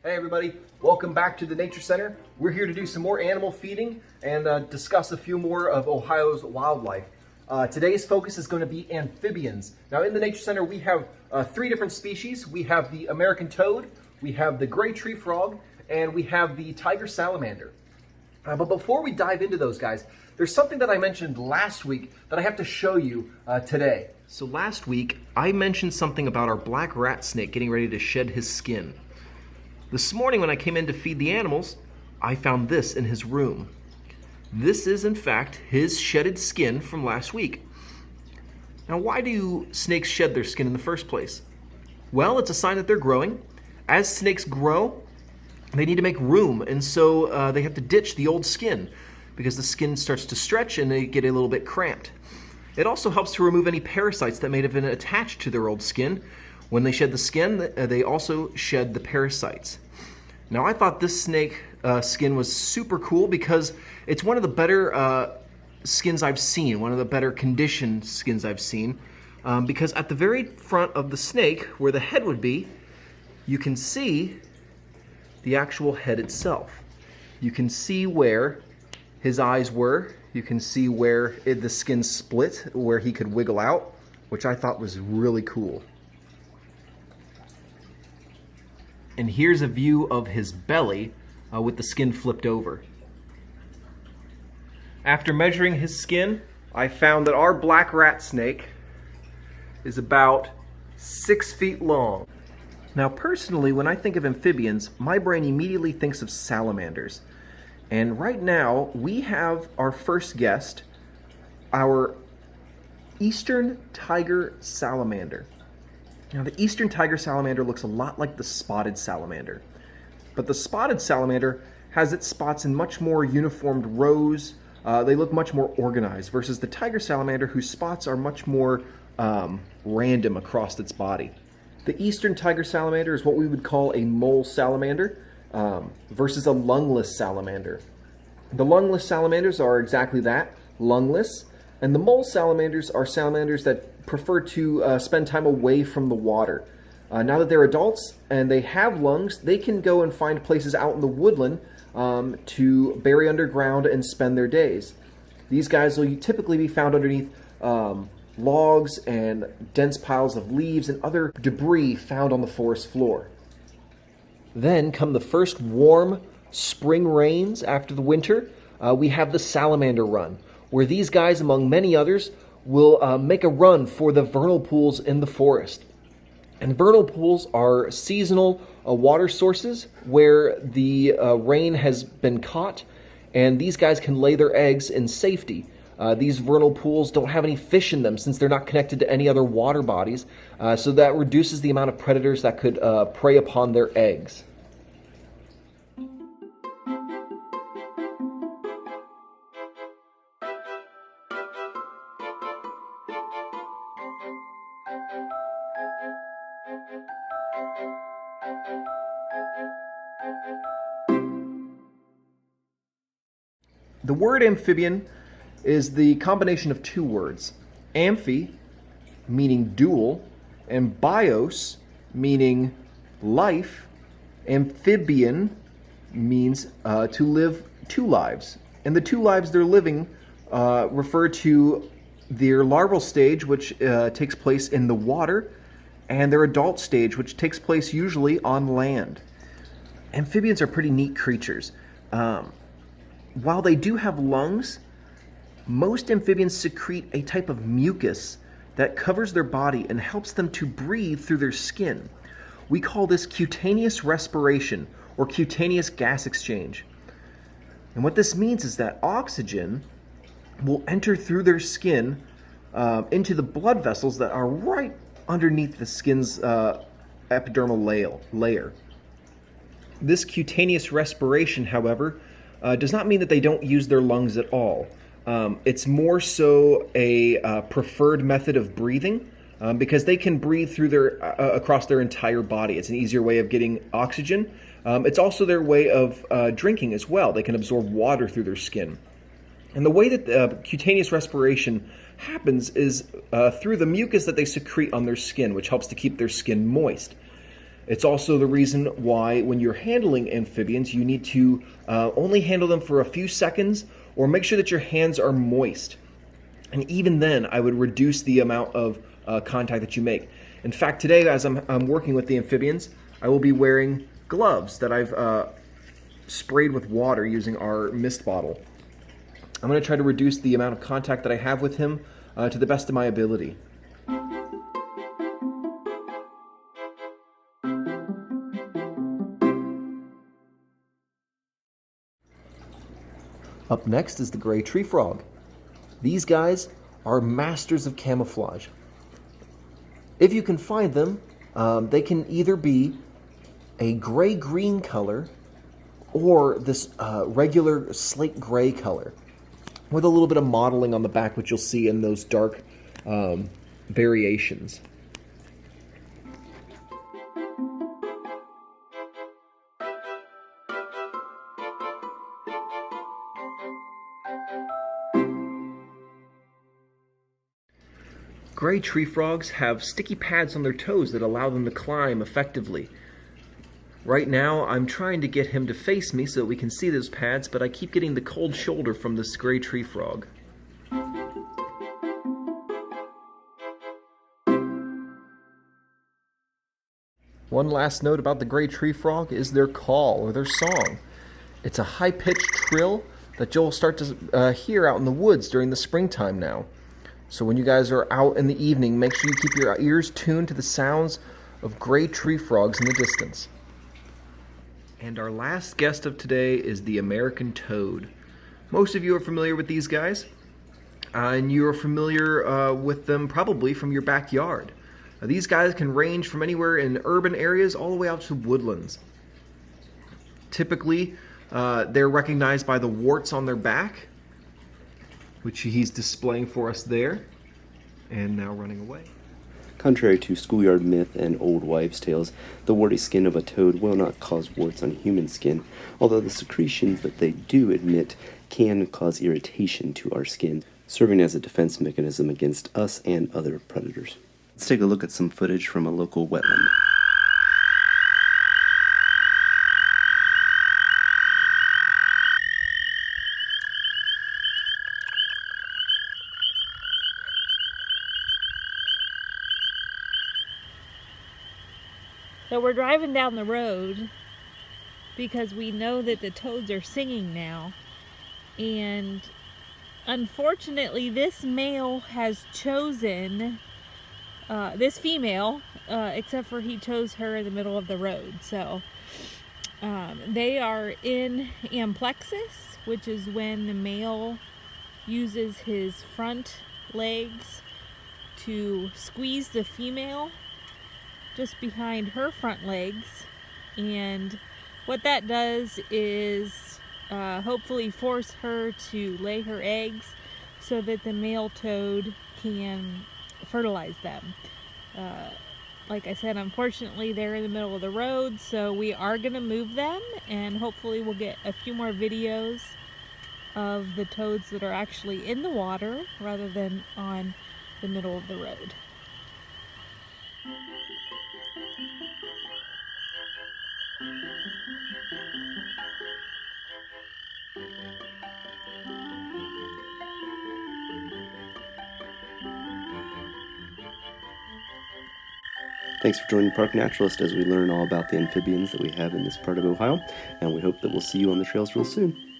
Hey everybody, welcome back to the Nature Center. We're here to do some more animal feeding and discuss a few more of Ohio's wildlife. Today's focus is going to be amphibians. Now in the Nature Center we have 3 different species. We have the American toad, we have the gray tree frog, and we have the tiger salamander. But before we dive into those guys, there's something that I mentioned last week that I have to show you today. So last week I mentioned something about our black rat snake getting ready to shed his skin. This morning when I came in to feed the animals, I found this in his room. This is in fact his shedded skin from last week. Now why do snakes shed their skin in the first place? Well, it's a sign that they're growing. As snakes grow, they need to make room, and so they have to ditch the old skin because the skin starts to stretch and they get a little bit cramped. It also helps to remove any parasites that may have been attached to their old skin. When they shed the skin, they also shed the parasites. Now I thought this snake skin was super cool because it's one of the better skins I've seen, one of the better conditioned skins I've seen, because at the very front of the snake, where the head would be, you can see the actual head itself. You can see where his eyes were, you can see where the skin split, where he could wiggle out, which I thought was really cool. And here's a view of his belly with the skin flipped over. After measuring his skin, I found that our black rat snake is about 6 feet long. Now personally, when I think of amphibians, my brain immediately thinks of salamanders. And right now, we have our first guest, our eastern tiger salamander. Now the eastern tiger salamander looks a lot like the spotted salamander, but the spotted salamander has its spots in much more uniformed rows. They look much more organized versus the tiger salamander, whose spots are much more random across its body. The eastern tiger salamander is what we would call a mole salamander versus a lungless salamander. The lungless salamanders are exactly that, lungless, and the mole salamanders are salamanders that prefer to spend time away from the water. Now that they're adults and they have lungs, they can go and find places out in the woodland to bury underground and spend their days. These guys will typically be found underneath logs and dense piles of leaves and other debris found on the forest floor. Then come the first warm spring rains after the winter. We have the salamander run, where these guys, among many others, will make a run for the vernal pools in the forest. And vernal pools are seasonal water sources where the rain has been caught, and these guys can lay their eggs in safety. These vernal pools don't have any fish in them since they're not connected to any other water bodies, so that reduces the amount of predators that could prey upon their eggs. The word amphibian is the combination of 2 words. Amphi, meaning dual, and bios, meaning life. Amphibian means to live 2 lives. And the 2 lives they're living refer to their larval stage, which takes place in the water, and their adult stage, which takes place usually on land. Amphibians are pretty neat creatures. While they do have lungs, most amphibians secrete a type of mucus that covers their body and helps them to breathe through their skin. We call this cutaneous respiration or cutaneous gas exchange. And what this means is that oxygen will enter through their skin into the blood vessels that are right underneath the skin's epidermal layer. This cutaneous respiration, however, does not mean that they don't use their lungs at all. It's more so a preferred method of breathing because they can breathe through across their entire body. It's an easier way of getting oxygen. It's also their way of drinking as well. They can absorb water through their skin. And the way that cutaneous respiration happens is through the mucus that they secrete on their skin, which helps to keep their skin moist. It's also the reason why when you're handling amphibians, you need to only handle them for a few seconds or make sure that your hands are moist. And even then, I would reduce the amount of contact that you make. In fact, today, as I'm working with the amphibians, I will be wearing gloves that I've sprayed with water using our mist bottle. I'm going to try to reduce the amount of contact that I have with him to the best of my ability. Up next is the gray tree frog. These guys are masters of camouflage. If you can find them, they can either be a gray-green color or this regular slate gray color with a little bit of mottling on the back, which you'll see in those dark variations. Gray tree frogs have sticky pads on their toes that allow them to climb effectively. Right now, I'm trying to get him to face me so that we can see those pads, but I keep getting the cold shoulder from this gray tree frog. One last note about the gray tree frog is their call, or their song. It's a high-pitched trill that you'll start to hear out in the woods during the springtime now. So when you guys are out in the evening, make sure you keep your ears tuned to the sounds of gray tree frogs in the distance. And our last guest of today is the American toad. Most of you are familiar with these guys, and you are familiar with them probably from your backyard. These guys can range from anywhere in urban areas all the way out to woodlands. Typically, they're recognized by the warts on their back, which he's displaying for us there, and now running away. Contrary to schoolyard myth and old wives' tales, the warty skin of a toad will not cause warts on human skin, although the secretions that they do emit can cause irritation to our skin, serving as a defense mechanism against us and other predators. Let's take a look at some footage from a local wetland. So we're driving down the road because we know that the toads are singing now, and unfortunately this male has chosen this female, except for he chose her in the middle of the road. So they are in amplexus, which is when the male uses his front legs to squeeze the female just behind her front legs, and what that does is hopefully force her to lay her eggs so that the male toad can fertilize them. Like I said, unfortunately they're in the middle of the road, so we are going to move them, and hopefully we'll get a few more videos of the toads that are actually in the water rather than on the middle of the road. Thanks for joining Park Naturalist as we learn all about the amphibians that we have in this part of Ohio, and we hope that we'll see you on the trails real soon.